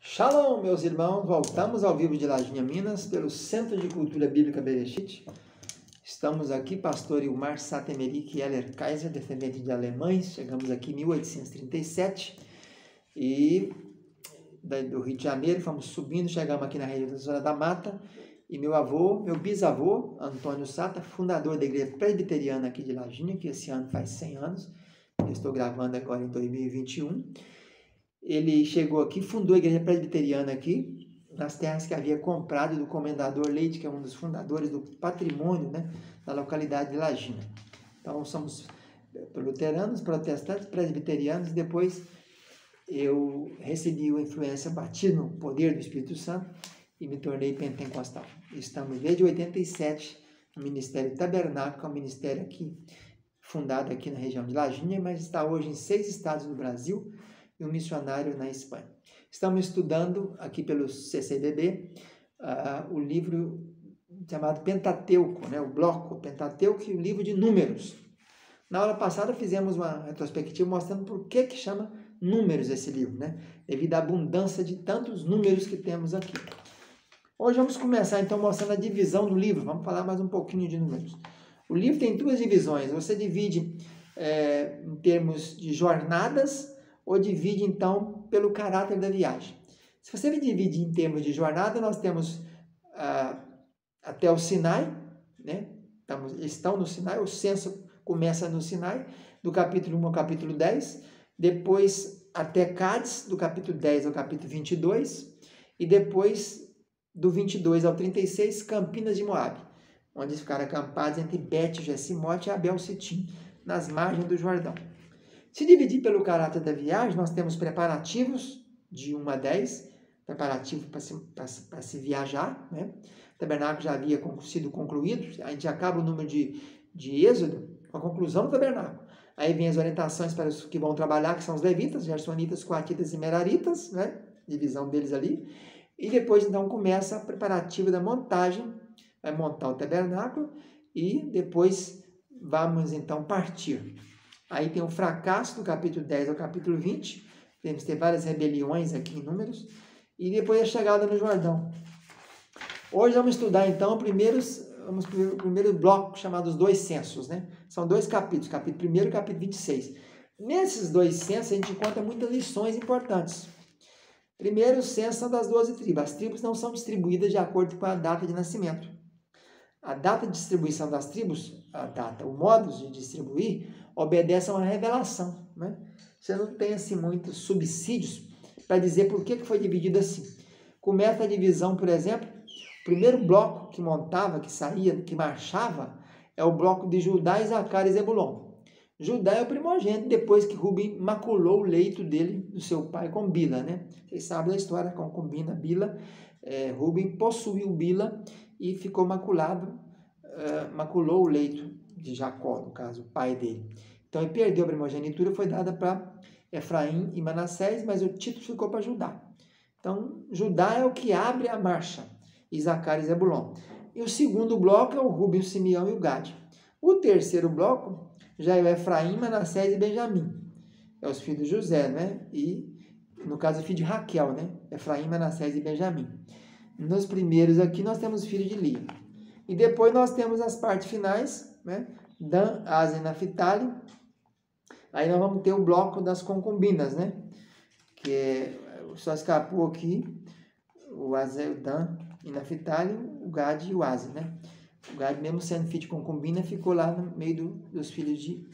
Shalom, meus irmãos, voltamos ao vivo de Lajinha, Minas, pelo Centro de Cultura Bíblica Bereshit. Estamos aqui, pastor Ilmar Satemerik Heller Kaiser, descendente de alemães. Chegamos aqui em 1837 e do Rio de Janeiro, fomos subindo, chegamos aqui na região da Zona da Mata. E meu bisavô, Antônio Sata, fundador da igreja presbiteriana aqui de Lajinha, que esse ano faz 100 anos. Eu estou gravando agora em 2021. Ele chegou aqui, fundou a igreja presbiteriana aqui, nas terras que havia comprado do comendador Leite, que é um dos fundadores do patrimônio, né, da localidade de Lajinha. Então, somos luteranos, protestantes, presbiterianos. Depois, eu recebi a influência, bati no poder do Espírito Santo e me tornei pentecostal. Estamos desde 87 no Ministério Tabernáculo, que é um ministério aqui, fundado aqui na região de Lajinha, mas está hoje em 6 estados do Brasil, e um missionário na Espanha. Estamos estudando aqui pelo CCBB o livro chamado Pentateuco, né? O bloco Pentateuco e o livro de Números. Na aula passada fizemos uma retrospectiva mostrando por que chama Números esse livro, né? Devido à abundância de tantos números que temos aqui. Hoje vamos começar então mostrando a divisão do livro. Vamos falar mais um pouquinho de números. O livro tem 2 divisões. Você divide em termos de jornadas, ou divide, então, pelo caráter da viagem. Se você dividir em termos de jornada, nós temos até o Sinai, né? Estão no Sinai, o censo começa no Sinai, do capítulo 1 ao capítulo 10, depois até Cádiz, do capítulo 10 ao capítulo 22, e depois, do 22 ao 36, Campinas de Moabe, onde eles ficaram acampados entre Bet-Jessimote e Abel-Sitim, nas margens do Jordão. Se dividir pelo caráter da viagem, nós temos preparativos de 1 a 10, preparativo para se viajar, né? O tabernáculo já havia sido concluído, a gente acaba o número de Êxodo com a conclusão do tabernáculo. Aí vem as orientações para os que vão trabalhar, que são os levitas, gersonitas, coatitas e meraritas, né? Divisão deles ali. E depois, então, começa a preparativa da montagem, vai montar o tabernáculo e depois vamos, então, partir. Aí tem o fracasso do capítulo 10 ao capítulo 20, temos que ter várias rebeliões aqui em Números, e depois a chegada no Jordão. Hoje vamos estudar então o primeiro bloco, chamado os 2 censos, né? São 2 capítulos, capítulo 1 e capítulo 26. Nesses 2 censos a gente encontra muitas lições importantes. Primeiro, o censo são das 12 tribos. As tribos não são distribuídas de acordo com a data de nascimento. A data de distribuição das tribos, o modo de distribuir, obedece a uma revelação, né? Você não tem assim muitos subsídios para dizer por que foi dividido assim. Começa a divisão, por exemplo, o primeiro bloco que montava, que saía, que marchava, é o bloco de Judá, Isacar e Zebulon. Judá é o primogênito, depois que Ruben maculou o leito dele, do seu pai, com Bila, né? Vocês sabem da história, com concubina Bila. Ruben possuiu Bila e ficou maculado, maculou o leito de Jacó, no caso, o pai dele. Então ele perdeu a primogenitura, foi dada para Efraim e Manassés, mas o título ficou para Judá. Então, Judá é o que abre a marcha, Isacar e Zebulon. E o segundo bloco é o Ruben, o Simeão e o Gade. O terceiro bloco já é o Efraim, Manassés e Benjamim. É os filhos de José, né? E, no caso, o filho de Raquel, né? Efraim, Manassés e Benjamim. Nos primeiros aqui nós temos o filho de Lia. E depois nós temos as partes finais, né? Dan, Asa e Naphtali. Aí nós vamos ter o bloco das concubinas, né? Que só escapou aqui o Asa, o Dan e Naphtali, o Gad e o Asa, né? O Gad, mesmo sendo filho de concubina, ficou lá no meio dos filhos de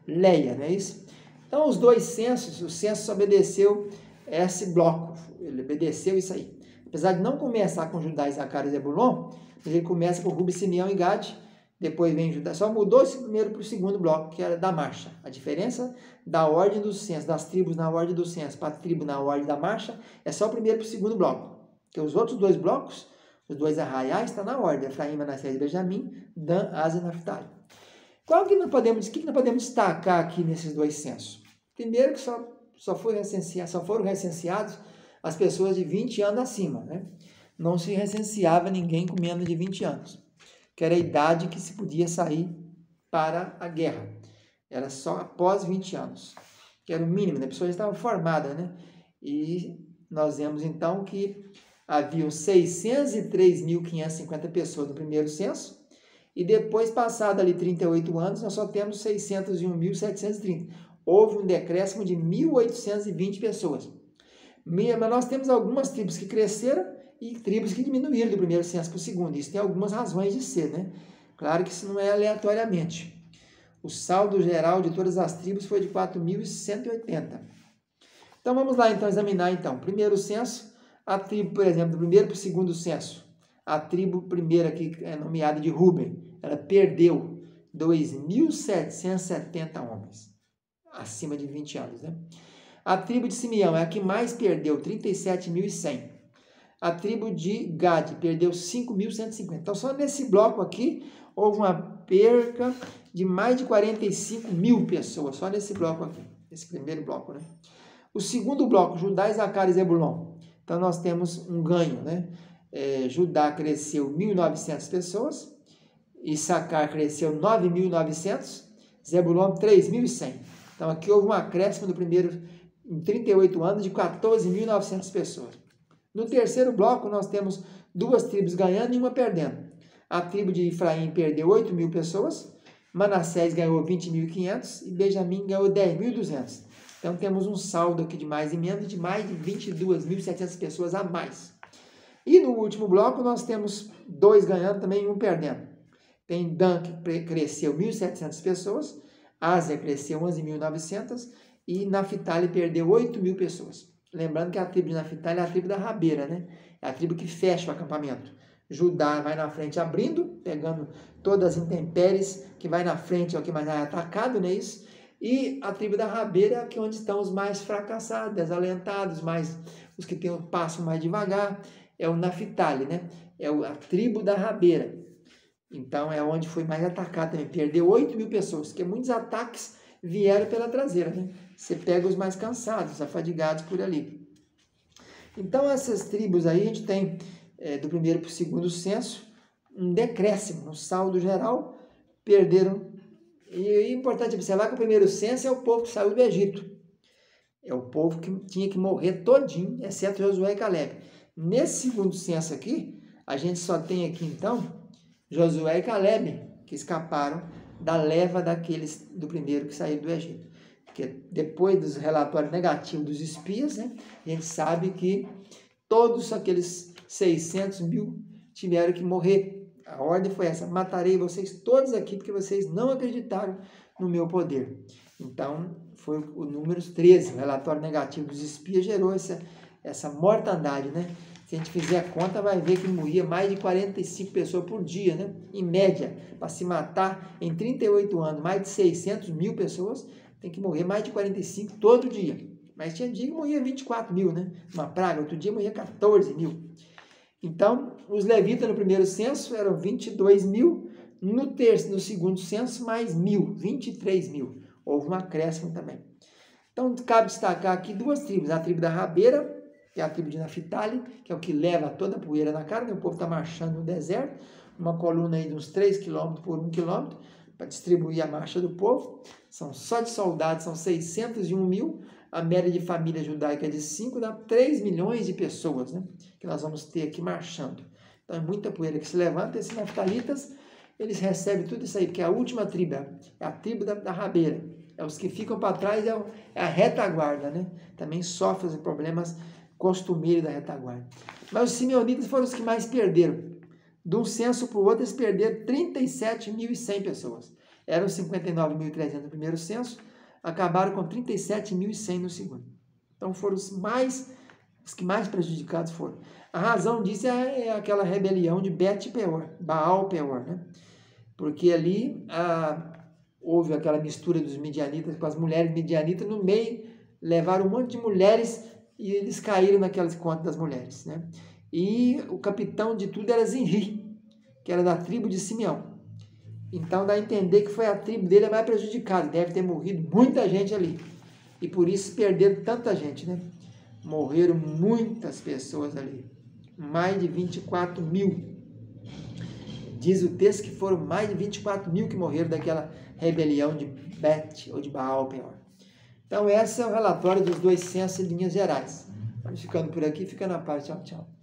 Leia, não é isso? Então, os 2 censos, o censo obedeceu esse bloco, ele obedeceu isso aí. Apesar de não começar com Judá, Isacar e Zebulon, ele começa com Ruben, Simeão e Gade, depois vem Judá. Só mudou esse primeiro para o segundo bloco, que era da marcha. A diferença da ordem do censo, das tribos na ordem do censo para a tribo na ordem da marcha, é só o primeiro para o segundo bloco. Porque os outros 2 blocos, os 2 arraiais, estão na ordem. Efraim, Manassés e Benjamim, Dan, Asa e Naphtali. O que nós podemos destacar aqui nesses 2 censos? Primeiro que só foram recenseados as pessoas de 20 anos acima, né? Não se recenseava ninguém com menos de 20 anos, que era a idade que se podia sair para a guerra. Era só após 20 anos, que era o mínimo, né? A pessoa já estava formada, né? E nós vemos então que haviam 603.550 pessoas no primeiro censo, e depois, passado ali 38 anos, nós só temos 601.730. Houve um decréscimo de 1.820 pessoas. Mas nós temos algumas tribos que cresceram e tribos que diminuíram do primeiro censo para o segundo. Isso tem algumas razões de ser, né? Claro que isso não é aleatoriamente. O saldo geral de todas as tribos foi de 4.180. Então, vamos lá, então, examinar, então. Primeiro censo, a tribo, por exemplo, do primeiro para o segundo censo. A tribo primeira, que é nomeada de Ruben, ela perdeu 2.770 homens, acima de 20 anos, né? A tribo de Simeão é a que mais perdeu, 37.100. A tribo de Gade perdeu 5.150. Então, só nesse bloco aqui, houve uma perca de mais de 45.000 pessoas, só nesse bloco aqui, esse primeiro bloco, né? O segundo bloco, Judá, Isacar e Zebulon. Então, nós temos um ganho, né? Judá cresceu 1.900 pessoas, Isacar cresceu 9.900, Zebulon 3.100. Então, aqui houve um acréscimo do primeiro, em 38 anos, de 14.900 pessoas. No terceiro bloco, nós temos duas tribos ganhando e uma perdendo. A tribo de Efraim perdeu 8.000 pessoas, Manassés ganhou 20.500 e Benjamim ganhou 10.200. Então, temos um saldo aqui de mais e menos de mais de 22.700 pessoas a mais. E no último bloco, nós temos dois ganhando também e um perdendo. Tem Dan, que cresceu 1.700 pessoas, Ásia cresceu 11.900 e Naftali perdeu 8.000 pessoas. Lembrando que a tribo de Naftali é a tribo da rabeira, né? É a tribo que fecha o acampamento. Judá vai na frente abrindo, pegando todas as intempéries, que vai na frente é o que mais é atacado, não é isso? E a tribo da rabeira é aqui onde estão os mais fracassados, desalentados, os que têm um passo mais devagar, é o Naftali, né? É a tribo da rabeira. Então, é onde foi mais atacado também. Perdeu 8.000 pessoas, porque muitos ataques vieram pela traseira, né? Você pega os mais cansados, afadigados por ali. Então, essas tribos aí, a gente tem, do primeiro para o segundo censo, um decréscimo no saldo geral, perderam. E é importante observar que o primeiro censo é o povo que saiu do Egito. É o povo que tinha que morrer todinho, exceto Josué e Caleb. Nesse segundo censo aqui, a gente só tem aqui, então, Josué e Caleb, que escaparam da leva daqueles do primeiro que saíram do Egito. Porque depois dos relatórios negativos dos espias, né, a gente sabe que todos aqueles 600.000 tiveram que morrer. A ordem foi essa: matarei vocês todos aqui, porque vocês não acreditaram no meu poder. Então, foi o número 13, o relatório negativo dos espias gerou essa mortandade, né? Se a gente fizer a conta, vai ver que morria mais de 45 pessoas por dia, né? Em média, para se matar em 38 anos, mais de 600.000 pessoas, tem que morrer mais de 45 todo dia. Mas tinha dia que morria 24.000, né? Uma praga, outro dia morria 14.000. Então, os levitas no primeiro censo eram 22.000, no segundo censo mais 1.000, 23.000. Houve um acréscimo também. Então, cabe destacar aqui duas tribos, a tribo da rabeira, que é a tribo de Naftali, que é o que leva toda a poeira na cara, né? O povo está marchando no deserto, uma coluna aí de uns 3 km por 1 km, para distribuir a marcha do povo. São só de soldados, são 601.000, a média de família judaica é de 5, dá 3 milhões de pessoas, né? Que nós vamos ter aqui marchando. Então é muita poeira que se levanta. Esses naftalitas, eles recebem tudo isso aí, porque a última tribo é a tribo da rabeira. É os que ficam para trás, é a retaguarda, né? Também sofrem os problemas costumeiros da retaguarda. Mas os simeonitas foram os que mais perderam. De um censo para o outro, eles perderam 37.100 pessoas. Eram 59.300 no primeiro censo, acabaram com 37.100 no segundo. Então foram os que mais prejudicados foram. A razão disso é aquela rebelião de Bet-Peor, Baal-Peor, né? Porque ali houve aquela mistura dos midianitas com as mulheres midianitas, no meio levaram um monte de mulheres e eles caíram naquelas contas das mulheres, né? E o capitão de tudo era Zinri, que era da tribo de Simeão. Então dá a entender que foi a tribo dele a mais prejudicada, deve ter morrido muita gente ali. E por isso perderam tanta gente, né? Morreram muitas pessoas ali, mais de 24.000. Diz o texto que foram mais de 24.000 que morreram daquela rebelião de Bet ou de Baal-Peor. Então, esse é o relatório dos dois censos em linhas gerais. Ficando por aqui, fica na paz. Tchau, tchau.